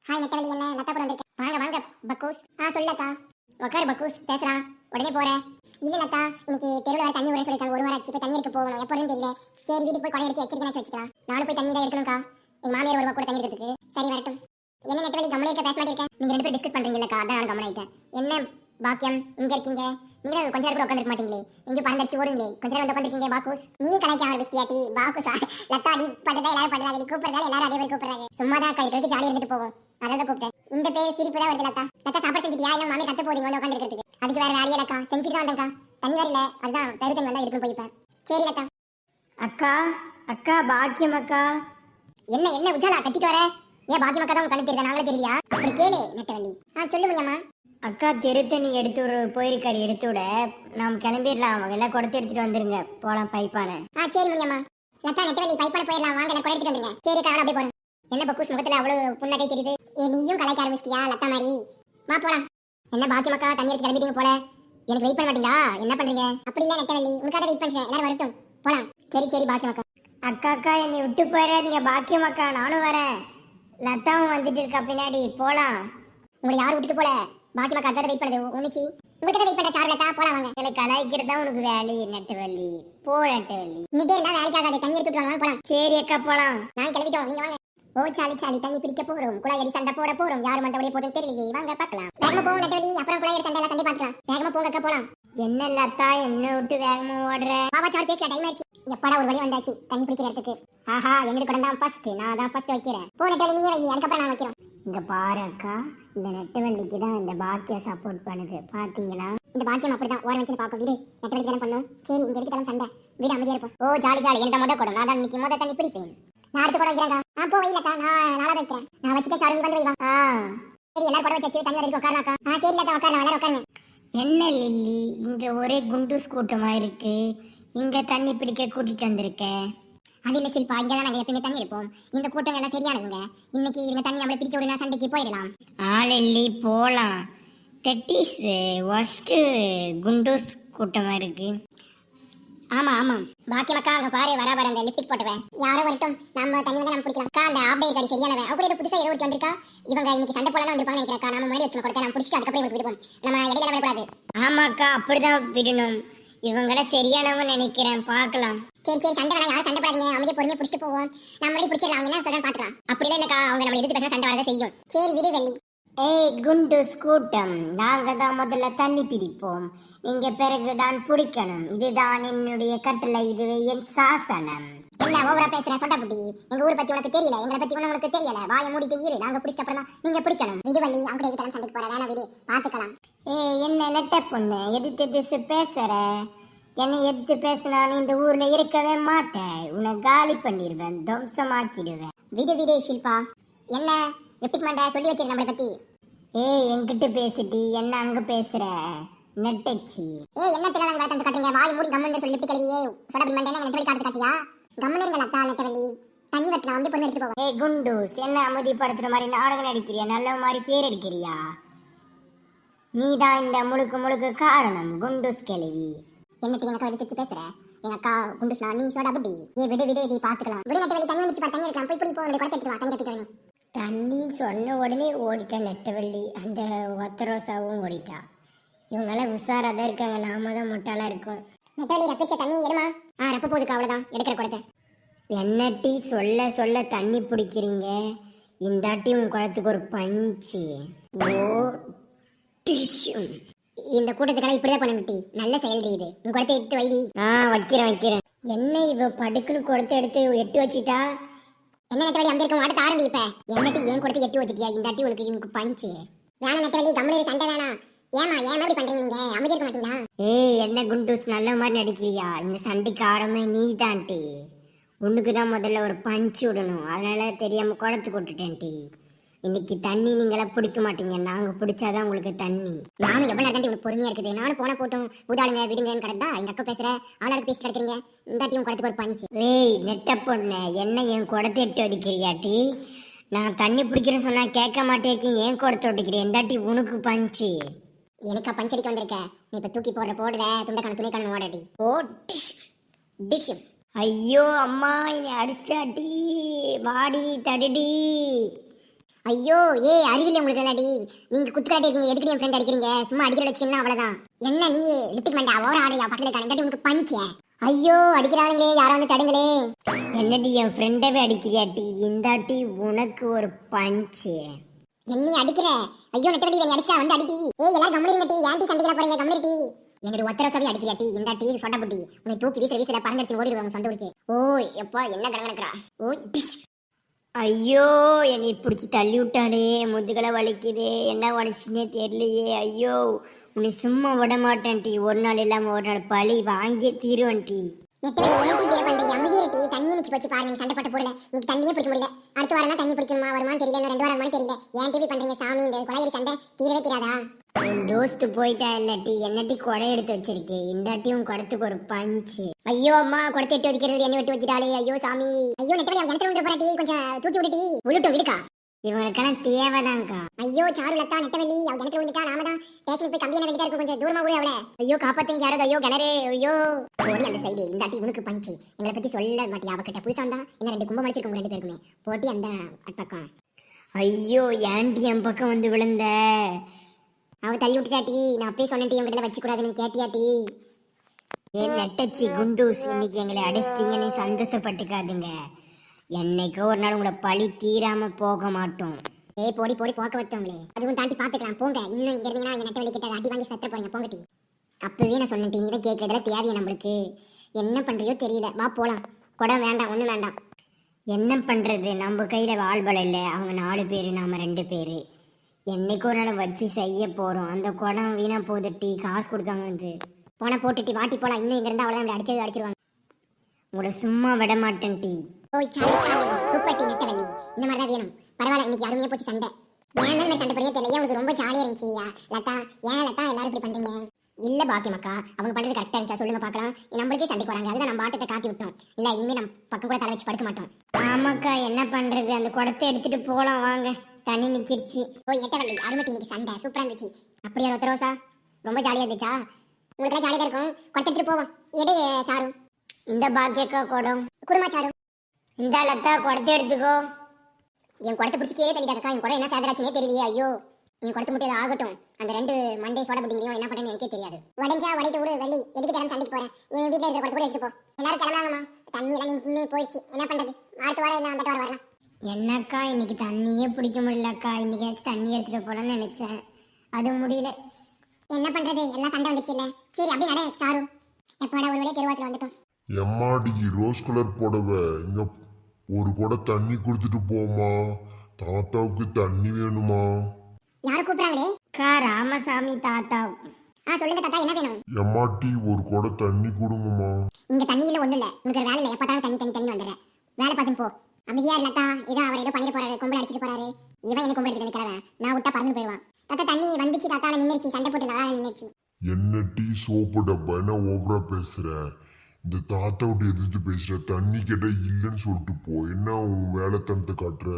Hi நெட்டவலி, என்ன லதா கூட வந்திருக்கேன். வாங்க வாங்க பக்கூஸ். சொல்லு லதா. உட்காரு பக்கூஸ், பேசுறான். உடனே போறேன். இல்ல லதா, இன்னைக்கு தெருவில் வேற தண்ணி விட சொல்லிருக்காங்க. ஒரு வாரம் ஆச்சு. போய் தண்ணி எடுக்க போகணும். எப்போ தெரியல. சரி வீட்டுக்கு போய் குடம் எடுத்து எச்சரிக்கை வச்சுக்கலாம். நானும் போய் தண்ணி தான் எடுக்கணும்க்கா. எங்க மாமியார் வருவா கூட தண்ணி எடுக்கிறதுக்கு. சரி வரட்டும். என்ன நெட்டவலி கம்மனி இருக்க, பேச மாட்டேன். நீங்க ரெண்டு பேரும் டிஸ்கஸ் பண்றீங்களா? அதான் நான் கம்மன் ஆயிட்டேன். என்ன பாக்கியம் இங்க இருக்கீங்க? நீங்க கொஞ்ச நேரம் கூட உட்காந்துருக்க மாட்டீங்களே, இங்க பறந்துச்சு ஓடுங்களே, கொஞ்ச நேரம் வந்து உட்காந்துருக்கீங்க. பாக்கூஸ் நீ கலைக்க ஆரம்பிச்சியாட்டி? பாக்கூஸா? லத்தா அடி பட்டதா எல்லாரும் பண்றாங்க. நீ கூப்பிடுறதால எல்லாரும் அதே மாதிரி கூப்பிடுறாங்க. சும்மாதான் கழிக்கிறது ஜாலியா இருந்துட்டு போவோம். அதான் கூப்பிட்டேன். இந்த பேர் சிரிப்பு தான் வருது. லத்தா லத்தா சாப்பாடு செஞ்சுட்டியா? இல்ல மாமி கத்த போறீங்க வந்து உட்காந்துருக்கிறதுக்கு? அதுக்கு வேற வேலையா லக்கா? செஞ்சுட்டு தான் வந்தேன்க்கா. தண்ணி வரல, அதுதான் தரு தண்ணி வந்தா எடுக்கணும் போய்ப்பேன். சரி லத்தா. அக்கா அக்கா பாக்கியம் அக்கா. என்ன என்ன உஜாலா கத்திட்டு வர? ஏன் பாக்கியம் அக்கா தான் உங்க கணக்கு தெரியுதா? நாங்களே தெரியலையா? அப்படி கேளு நெட்டவள்ளி. சொல்லு முடியாமா? அக்கா தெருத்தண்ணி எடுத்து போயிருக்காரு. எடுத்து விட நாம் கிளம்பிடலாம். எல்லாம் குடத்தை எடுத்துட்டு வந்துருங்க, போலாம் பைப்பான. சரி முடியாமா. லத்தா நெட்டவள்ளி பைப்பான போயிடலாம். வாங்க எல்லாம் குடம் எடுத்துட்டு வந்துருங்க. சரி காரணம் அப்படியே போறேன். என்ன பக்கூஸ் முகத்துல அவ்வளவு புன்னகை தெரியுது? நீயும் கலாய்க்க ஆரம்பிச்சிட்டியா லத்தா மாதிரி? வா போலாம். என்ன பாக்கியம் அக்கா தண்ணி எடுத்து கிளம்பிட்டீங்க போல. எனக்கு வெயிட் பண்ண மாட்டீங்களா? என்ன பண்றீங்க? அப்படி இல்ல நெட்டவள்ளி, உனக்காக வெயிட் பண்றேன். எல்லாரும் வரட்டும், போலாம். சரி சரி பாக்கியம் அக்கா. அக்கா அக்கா என்னை விட்டு போயிடாதீங்க. பாக்கியம் அக்கா நானும் வரேன். லதாவும் வந்துட்டு இருக்கா பின்னாடி, போலாம். உங்களை யாரும் விட்டுட்டு போல. பாக்கியம் அக்கா அக்கா வெயிட் பண்ணுது. உன்னிச்சி உங்களுக்கு வெயிட் பண்ண. சாரு லதா போலாம் வாங்க. இல்லை கலாய்க்கிறதா உனக்கு வேலை நெட்டவள்ளி. போ நெட்டவள்ளி. நிட்டே இருந்தா வேலைக்கு ஆகாது. தண்ணி எடுத்துட்டு வாங்க போலாம். சரி அக்கா போலாம். நான் கிளம்பிட்டோம், நீங்க வாங்க. சாலி சாலி தண்ணி பிடிக்க போறோம். குழாயடி சண்டை போட போறோம். யாரு மண்டபடிய போதும் தெரியலையே. வாங்க பார்க்கலாம். வேகமா போவோம் நெட்டவள்ளி, அப்புறம் குழாயடி சண்டை எல்லாம் சண்டை பார்க்கலாம். வேகமா போங்க அக்கா போலாம். என்ன லதா என்ன விட்டு வேகமா ஓடுற? பாபா சார் பேசல, டைம் ஆயிடுச்சு. எப்படா ஒரு வழி வந்தாச்சு தண்ணி பிடிக்கிற இடத்துக்கு. ஆஹா எங்களுக்கு கூட தான் ஃபர்ஸ்ட். நான் தான் ஃபர்ஸ்ட் வைக்கிறேன். போ நெட்டவள்ளி நீயே வை, அதுக்கப்புறம் நான் வைக்கிறேன். இங்க பாரு அக்கா, இந்த நெட்டவள்ளிக்கு தான் இந்த பாக்கியம் சப்போர்ட் பண்ணுது, பாத்தீங்களா? இந்த பாக்கியம் அப்படிதான் ஓரம் வச்சு பார்க்கும். வீடு நெட்டவள்ளி தானே பண்ணும். சரி இங்க இருக்கு சண்டை. வீடு அமைதியா இருப்போம். Jolly jolly. எனக்கு முத கூட நான் தான் இன்னைக்கு முத தண்ணி பிடிப்பேன். நான் அடுத்த கூட வைக்கிறேன். போ வைலக்கா, நான் நாளா வைக்கிறேன். நான் வச்சுட்டேன். சார் நீ வந்து வைவா. சரி எல்லாரும் கூட வச்சு தண்ணி வரைக்கும் உட்காரனாக்கா. சரி லதா உட்காரலாம், எல்லாரும் உட்காருங்க. என்ன லில்லி இங்க ஒரே குண்டூஸ் கூட்டமா இருக்கு, இங்க தண்ணி பிடிக்க கூட்டிட்டு வந்திருக்கேன். அது இல்ல சில்பா, இங்க தான் நாங்க எப்பயுமே தண்ணி எடுப்போம். இந்த கூட்டம் எல்லாம் சரியானதுங்க. இன்னைக்கு இந்த தண்ணி நம்மள பிடிக்க விடுனா சண்டைக்கு போயிடலாம். லில்லி போலாம். தட் இஸ் ஃபர்ஸ்ட் குண்டூஸ் கூட்டமா இருக்கு. ஆமா ஆமா பாக்கியம் அக்கா அங்க பாரு, வரா பாரு அந்த லிப்டிக் போட்டவன். யாரோ வரட்டும், நம்ம தண்ணி வந்து நம்ம பிடிக்கலாம். அக்கா அந்த ஆப்டே காரி சரியானவன். அவ கூட ஏதோ புதுசா ஏதோ ஒருத்தி வந்திருக்கா. இவங்க இன்னைக்கு சண்டை போடலாம் வந்திருப்பாங்க நினைக்கிறேன். நம்ம முன்னாடி வச்சு கொடுத்தா நம்ம பிடிச்சிட்டு அதுக்கப்புறம் இவங்க விடுவோம். நம்ம இடையில விடக்கூடாது. ஆமாக்கா அப்படிதான் விடணும். இவங்கள சரியானவங்க நினைக்கிறேன், பார்க்கலாம். சரி சரி சண்டை வேணா, யாரும் சண்டை போடாதீங்க. அமைதியா பொறுமையா பிடிச்சிட்டு போவோம். நம்ம முன்னாடி பிடிச்சிடலாம். அவங்க என்ன சொல்றேன்னு பாத்துக்கலாம். அப்படி இல்லக்கா, அவங்க நம்ம எதிர்த்து பேச சண்டை வரதான் செய்யும். சரி விடு வெள்ளி. குண்டூஸ் கூட்டம், நாங்க தான் முதல்ல தண்ணி பிடிப்போம், நீங்க பிறகுதான் பிடிக்கணும். இதுதான் என்னுடைய கட்டளை, இதுவே என் சாசனம். என்ன ஓவரா பேசுற சொட்டா புட்டி? எங்க ஊரை பத்தி உனக்கு தெரியல, எங்களை பத்தி உனக்கு தெரியல. வாயை மூடிட்டு இரு. நாங்க பிடிச்ச அப்புறம் தான் நீங்க பிடிக்கணும். விடு வள்ளி, அவங்க கிட்ட சண்டைக்கு போற வேணா விடு, பாத்துக்கலாம். என்ன நெட்ட பொண்ணு எதிர்த்து எதிர்த்து பேசுற? என்னை எதிர்த்து பேசினா நீ இந்த ஊர்ல இருக்கவே மாட்டேன். உன்னை காலி பண்ணிடுவேன், துவம்சமாக்கிடுவேன். விடு விடு ஷில்பா. என்ன லிப்டிக் மண்டை சொல்லி வச்சிரு நம்மளை பத்தி. என்கிட்ட பேசிட்டி என்ன அங்க பேசுற நெட்டச்சி? என்ன தெரியல வேலை காட்டுறீங்க? வாய் மூடி கம்மன் சொல்லி லிப்டிக் கழுவியே சொடா மண்டை நெட்டவழி காட்டு காட்டியா? கம்மன் இருங்க லத்தா நெட்டவழி. தண்ணி வெட்டலாம் வந்து பொண்ணு எடுத்து போவோம். குண்டூஸ் என்ன அமைதிப்படுத்துற மாதிரி நாடகம் நடிக்கிறியா? நல்ல மாதிரி பேர் எடுக்கிறியா? நீதான் இந்த முழுக்க முழுக்க காரணம் குண்டூஸ் கேள்வி. என்னட்டு எனக்கு வந்து பேசுற? எங்க அக்கா குண்டூஸ் நீ சோடா புட்டி. விடு விடு நீ பாத்துக்கலாம். விடு நெட்டவழி தண்ணி வந்துச்சு பாரு, தண்ணி எடுக்கலாம். போய் போய் குடத்தை எடுத்து வா, தண்ணி எடுத்துட்டு வரேன். தண்ணி சொன்ன உடனே ஓடிட்டா நெட்டவள்ளி. அந்த ஒத்தரோசாவும் ஓடிட்டா. இவங்கெல்லாம் உஷாராக தான் இருக்காங்க, நாம தான் முட்டாளா இருக்கோம். நெட்டவள்ளி ரப்பிச்ச தண்ணி எடுமா. ரப்ப போதுக்கா, அவ்வளவுதான் எடுக்கிற குடத்தை. என்னட்டி சொல்ல சொல்ல தண்ணி பிடிக்கிறீங்க? இந்தாட்டி உன் குளத்துக்கு ஒரு பஞ்சு. இந்த கூட்டத்துக்கெல்லாம் இப்படிதான் பண்ண முட்டி. நல்ல செயல் இது. உன் குடத்தை எடுத்து வைடி. வைக்கிறேன். என்ன இவ படுக்குன்னு குடத்தை எடுத்து எட்டு வச்சிட்டா? என்ன நெட்டவழி அங்க இருக்க மாட்ட ஆரம்பிப்ப? என்னட்டி ஏன் கொடுத்து எட்டு வச்சுட்டியா? இந்த அட்டி உனக்கு பஞ்சு வேணா நெட்டவழி. கம்மனு சண்டை வேணாம். ஏமா இப்படி பண்றீங்க நீங்க? அமைதி இருக்க மாட்டீங்களா? என்ன குண்டூஸ் நல்ல மாதிரி நடிக்கிறியா? இந்த சண்டைக்கு ஆரம்பமே நீ தான்ட்டி. உன்னுக்கு தான் முதல்ல ஒரு பஞ்சு விடணும், அதனால தெரியாம குடத்துக்கு விட்டுட்டேன்ட்டி. இன்னைக்கு தண்ணி நீங்களாம் பிடிக்க மாட்டீங்க, நாங்க பிடிச்சாதான் உங்களுக்கு தண்ணி. நானும் எவ்வளவு நேரம் உங்களுக்கு பொறுமையா இருக்குது. நானும் போன போட்டும் ஊதாளுங்க விடுங்கன்னு கிடந்தா எங்க அக்கா பேசுற ஆளாளுக்கு பேசிட்டு இருக்கிறீங்க. இந்த டீம் குடத்துக்கு ஒரு பஞ்சு. நெட்ட பொண்ணு என்ன என் குடத்தை எட்டு ஒதுக்கிறியாட்டி? நான் தண்ணி பிடிக்கிறேன்னு சொன்னா கேட்க மாட்டேன், ஏன் குடத்தை ஒட்டிக்கிறேன்? இந்தாட்டி உனக்கு பஞ்சு. எனக்கா பஞ்சடிக்க வந்திருக்க? நீ இப்ப தூக்கி போடுற துண்டைக்கான துணைக்கான ஓடாடி. டிஷ். ஐயோ அம்மா என்னை அடிச்சாட்டி, வாடி தடிடி. ஐயோ ஏய் அறிவில்லை உங்களுக்கு இல்லாடி நீங்க குத்துக்காட்டி இருக்கீங்க எதுக்கு என் ஃப்ரெண்ட் அடிக்கிறீங்க சும்மா அடிக்கிற வச்சிங்கன்னா அவ்வளவுதான் என்ன நீ லிப்டிக் மண்டா ஓர ஆடுறியா பக்கத்துல கலந்தாட்டி உங்களுக்கு பஞ்சே ஐயோ அடிக்கிறாங்களே யாரும் வந்து தடுங்களே என்னடி என் ஃப்ரெண்டவே அடிக்கிறியாட்டி இந்தாட்டி உனக்கு ஒரு பஞ்சு. என்னை அடிக்கிற ஐயோ நெட்டவெளி நீ அடிச்சா வந்து அடிட்டி ஏய் எல்லாரும் கம்முனு டீ ஏன்டி சண்டைக்கு போறீங்க கம்முனு டீ என்னோட ஒத்தர சவி அடிக்கிறியாட்டி இந்த டீ சொட்ட புட்டி உன்னை தூக்கி வீசில பறந்தடிச்சு ஓடிடுவாங்க சொந்த ஊருக்கு. ஓ எப்பா என்ன கடங்கடக்குறா ஓ டிஷ். ஐயோ என்னை பிடிச்சி தள்ளி விட்டாலே முதுகலை வலிக்குதே என்ன உடச்சுனே தெரியலையே. ஐயோ உன்னை சும்மா விட மாட்டேன் டி ஒரு நாள் இல்லாமல் ஒரு நாள் பழி வாங்கியே தீருவேன் டி. நெட்டவெளி ஏன் டீ இப்படி பண்றீங்க அமைதியா டீ தண்ணி நிச்சு வச்சு பாருங்க சண்டை போட்டு போடல இன்னைக்கு தண்ணியே பிடிக்க முடியல அடுத்த வாரம் தான் தண்ணி பிடிக்குமா வருமானு தெரியல இன்னும் 2 வாரம் தெரியல ஏன் டீ பண்றீங்க சாமி இந்த கொலையடி சண்டை தீரவே தீராதா. என் தோஸ்து போயிட்டா இல்லாட்டி என்னட்டி கொடை எடுத்து வச்சிருக்கேன் இந்தாட்டியும் குடத்துக்கு ஒரு பஞ்சு. ஐயோ அம்மா குடத்தை எட்டு வச்சுக்கிறது என்ன விட்டு வச்சுட்டாலே ஐயோ சாமி ஐயோ நெட்டவெளி அவன் கிணத்துல விட்டு போறா டீ கொஞ்சம் தூக்கி விட்டுட்டி விழுட்டும் விடுக்கா இவனுக்கெல்லாம் தேவைதான்க்கா. ஐயோ சாரு லத்தா நெட்டவெளி அவ கிணத்துல விழுந்துட்டா நாம தான் ஸ்டேஷனுக்கு போய் கம்பி என்ன வேண்டியதா இருக்கும் கொஞ்சம் தூரமா கூட அவளை ஐயோ காப்பாத்துங்க யாரோ ஐயோ கிணறு ஐயோ போடி அந்த சைடு இந்த அட்டி உனக்கு பஞ்சு எங்களை பத்தி சொல்ல மாட்டியா அவகிட்ட புதுசா வந்தா என்ன 2 கும்பம் அடிச்சிருக்கோம் 2 பேருக்குமே போட்டி அந்த பக்கம். ஐயோ ஏன்டி என் பக்கம் வந்து விழுந்த அவ தள்ளி விட்டுட்டாட்டி நான் அப்பயே சொன்னேன் டீ உங்ககிட்ட வச்சுக்கூடாதுன்னு கேட்டியாட்டி. ஏன் நெட்டச்சி குண்டூஸ் இன்னைக்கு எங்களை அடிச்சிட்டிங்கன்னு சந்தோஷப்பட்டுக்காதுங்க. என்னைக்கோ ஒரு நாள் உங்களை பழி தீராம போக மாட்டோம். ஏய் போடி போடி போக்க வச்சவங்களே அதுவும் தாண்டி பாத்துக்கலாம் போங்க இன்னும் இங்க இருந்தீங்கன்னா இந்த நெட்டவெளி கிட்ட அடி வாங்கி சத்த போறீங்க போங்க டீ. அப்பவே நான் சொன்னேன் டீ நீ தான் கேட்கறதெல்லாம் தேவையா நம்மளுக்கு என்ன பண்றியோ தெரியல வா போலாம் குடம் வேண்டாம் ஒன்றும் வேண்டாம். என்ன பண்ணுறது நம்ம கையில் வாழ்பலம் இல்லை அவங்க 4 பேர் நாம் 2 பேர் என்னைக்கோ ஒரு நாள் வச்சு செய்ய போகிறோம். அந்த குடம் வீணாக போகுது டீ காசு கொடுத்தாங்க வந்து போன போட்டுட்டி வாட்டி போலாம் இன்னும் இங்க இருந்தா அவ்வளோதான் அடிச்சிருவாங்க. உங்களை சும்மா விட மாட்டேன் டீ. ஓய் சாலி சாலி சூப்பர் டீ நெட்டவெளி இந்த மாதிரி தான் வேணும் பரவாயில்ல இன்னைக்கு அருமையா போச்சு சண்டை. ஏன் தான் சண்டை போறியே தெரியல உனக்கு ரொம்ப ஜாலியா இருந்துச்சு லதா ஏன் லதா எல்லாரும் இப்படி பண்றீங்க. இல்ல பாக்கியமாக்கா அவங்க பண்றது கரெக்டா இருந்துச்சா சொல்லுங்க பாக்கலாம் நம்மளுக்கே சண்டைக்கு வராங்க அதுதான் நம்ம ஆட்டத்தை காட்டி விட்டோம் இல்ல இனிமே நம்ம பக்கம் கூட தலை வச்சு படுக்க மாட்டோம். ஆமாக்கா என்ன பண்ணுறது அந்த குடத்தை எடுத்துட்டு போகலாம் வாங்க தண்ணி நிச்சிருச்சு. ஓய் நெட்டவெளி அருமை டீ இன்னைக்கு சண்டை சூப்பரா இருந்துச்சு. அப்படியா ரோசா ரொம்ப ஜாலியா இருந்துச்சா உங்களுக்கு ஜாலியா தான் இருக்கும் குடத்தை எடுத்துட்டு போவோம் எடு சாரு இந்த பாக்கியக்கா குடம் குருமா சாரு இந்த லதா குடத்தை எடுத்துக்கோ. என் குடத்தை பிடிச்சி கீழே தள்ளிட்டாக்கா என் குடம் என்ன சாதராச்சுனே தெரியலையே ஐயோ என் குடத்தை மட்டும் ஆகட்டும் அந்த 2 மண்டே சோட புட்டிங்களையும் என்ன பண்ணேன்னு எனக்கே தெரியாது. உடஞ்சா உடைட்டு விடு வெள்ளி எதுக்கு தினம் சண்டைக்கு போறேன் என் வீட்டில் இருக்கிற குடத்தை கூட எடுத்து போ எல்லாரும் கிளம்பலாங்கம்மா தண்ணி எல்லாம் நின்று போயிடுச்சு என்ன பண்றது அடுத்த வாரம் இல்லை அந்த வாரம் வரலாம். என்னக்கா இன்னைக்கு தண்ணியே பிடிக்க முடியலக்கா இன்னைக்காச்சும் தண்ணி எடுத்துட்டு போகலான்னு நினைச்சேன் அது முடியல. என்ன பண்றது எல்லாம் சண்டை வந்துச்சு இல்ல சரி அப்படி நட சாரு எப்படா ஒரு வழியா தெருவாத்துல வந்துட்டோம். எம்மாடி ரோஸ் கலர் புடவை இங்க ஒரு குடம் தண்ணி கொடுத்துட்டு போமா தாத்தாவுக்கு தண்ணி வேணுமா. யாரு கூப்பிடுறாங்களே அக்கா ராமசாமி தாத்தா. சொல்லுங்க தாத்தா என்ன வேணும். எம்மாட்டி ஒரு குடம் தண்ணி கொடுங்கம்மா. இங்க தண்ணியில ஒண்ணு இல்ல உனக்கு ஒரு வேலை இல்ல எப்பதான் தண்ணி தண்ணி தண்ணி வந்துடுற வேலை பார்த்து போ அமைதியா இல்லத்தா இதான் அவர் ஏதோ பண்ணிட்டு போறாரு கும்பல் அடிச்சிட்டு போறாரு இவன் என்ன கும்பல் எடுத்து கிளவன் நான் விட்டா பறந்து போயிடுவான். தாத்தா தண்ணி வந்துச்சு தாத்தா நின்னுச்சு சண்டை போட்டு நல்லா நின்னுச்சு. என்ன டீ சோப்பு டப்பா என்ன ஓவரா பேசுற இந்த தாத்தா விட்டு எதிர்த்து பேசுற தண்ணி கேட்டா இல்லைன்னு சொல்லிட்டு போ என்ன உன் வேலை தனத்தை காட்டுற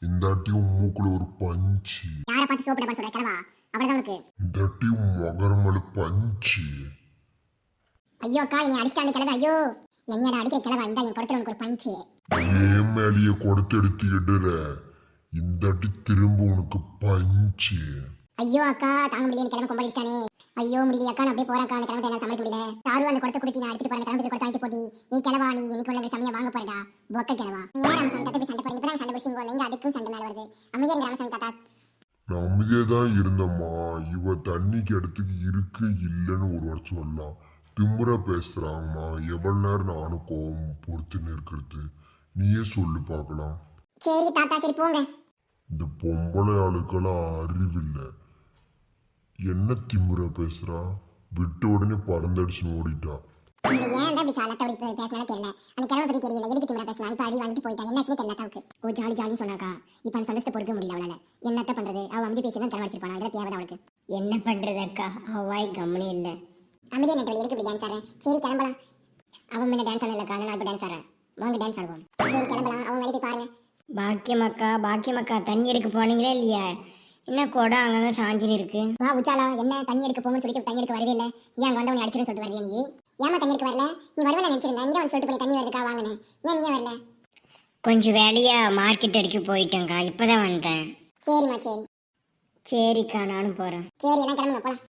இந்தாட்டி உன் மூக்குல ஒரு பஞ்சு யாரை பார்த்து சோப்பு டப்பா சொல்ற கிளவா அவ்வளவுதான் உனக்கு இந்தாட்டி உன் மகரமல பஞ்சு. ஐயோ அக்கா என்னை அடிச்சிட்டாங்க கிளவா ஐயோ என்னையோட அடிக்கிற கிளவா இந்த என் குடத்துல உனக்கு ஒரு பஞ்சு ஏன் மேலேயே குடத்தை எடுத்து எடுற இந்தாட்டி திரும்ப உனக்கு பஞ்சு. ஐயோ அக்கா தாங்க முடியல கிளம்ப கும்பல் அடிச்சிட்டானே ஐயோ முடியல அக்கா நான் அப்படியே போறேன் அக்கா அந்த கிளம்ப என்னால சமாளிக்க முடியல சாரு அந்த குடத்தை குடிச்சு நான் எடுத்துட்டு போறேன் கிளம்பி குடத்தை வாங்கிட்டு போட்டி நீ கிளவா நீ எனக்கு உள்ள சமயம் வாங்க போறடா பொக்க கிளவா ஏன் ராமசாமி தாத்தா போய் சண்டை போறீங்க இப்பதான் சண்டை பிடிச்சிங்க நீங்க அதுக்கும் சண்டை மேல வருது அமைதியா இருங்க ராமசாமி தாத்தா. நான் அமைதியதான் இருந்தம்மா இவ தண்ணிக்கு இடத்துக்கு இருக்கு இல்லைன்னு ஒரு வருஷம் சொல்லலாம் திமுறா பேசுறாங்கம்மா எவ்வளவு நேரம் நானும் கோவம் பொறுத்துன்னு இருக்கிறது நீயே சொல்லு பார்க்கலாம். சரி தாத்தா சரி போங்க. இந்த பொம்பளை ஆளுக்கெல்லாம் அறிவில்லை என்ன திமுறா பேசுறா விட்ட உடனே பறந்தடிச்சுன்னு ஓடிட்டா. நீங்க ஏன் தான் இப்படி சாலத்தை அப்படி பேசினாலும் தெரியல அந்த கிழமை பத்தி தெரியல எதுக்கு திமுறா பேசினா இப்ப அடி வாங்கிட்டு போயிட்டா என்னாச்சுன்னு தெரியல தாவுக்கு ஓ ஜாலி ஜாலின்னு சொன்னாக்கா இப்ப அந்த சந்தோஷத்தை பொறுக்க முடியல அவளால என்னத்த பண்றது அவ வந்து பேசி தான் கிளம்ப அடிச்சிருப்பானா இதெல்லாம் தேவை அவளுக்கு என்ன பண்ணுறது அக்கா அவாய் கம்மனே இல்லை. அமைதியா நெட்டவெளி எதுக்கு இப்படி டான்ஸ் ஆடுறேன் சரி கிளம்பலாம். அவன் முன்ன டான்ஸ் ஆடலக்கா நான் இப்ப டான்ஸ் ஆடுறேன் வாங்க டான்ஸ் ஆடுவோம். சரி கிளம்பலாம் அவங்க வேலைக்கு போய் பாருங்க. பாக்கியமக்கா தண்ணி எடுக்க போனீங்களே இல்லையா என்ன குடம் அங்கங்கே சாஞ்சின்னு இருக்கு. வா உச்சாலா என்ன தண்ணி எடுக்க போங்கன்னு சொல்லிட்டு தண்ணி எடுக்க வரவே இல்லை ஏன் அங்கே வந்து உன்னை அடிச்சுன்னு சொல்லிட்டு வரலையே நீ ஏமா தண்ணி எடுக்க வரல நீ வருவேன் நினைச்சிருந்தேன் நீ தான் வந்து சொல்லிட்டு போய் தண்ணி வருதுக்கா வாங்கினேன் ஏன் நீ வரல. கொஞ்சம் வேலையாக மார்க்கெட் அடிக்க போயிட்டேங்க்கா இப்போ தான் வந்தேன். சரிம்மா சரி. சரிக்கா நானும் போகிறேன். சரி எல்லாம் கிளம்புங்க போலாம்.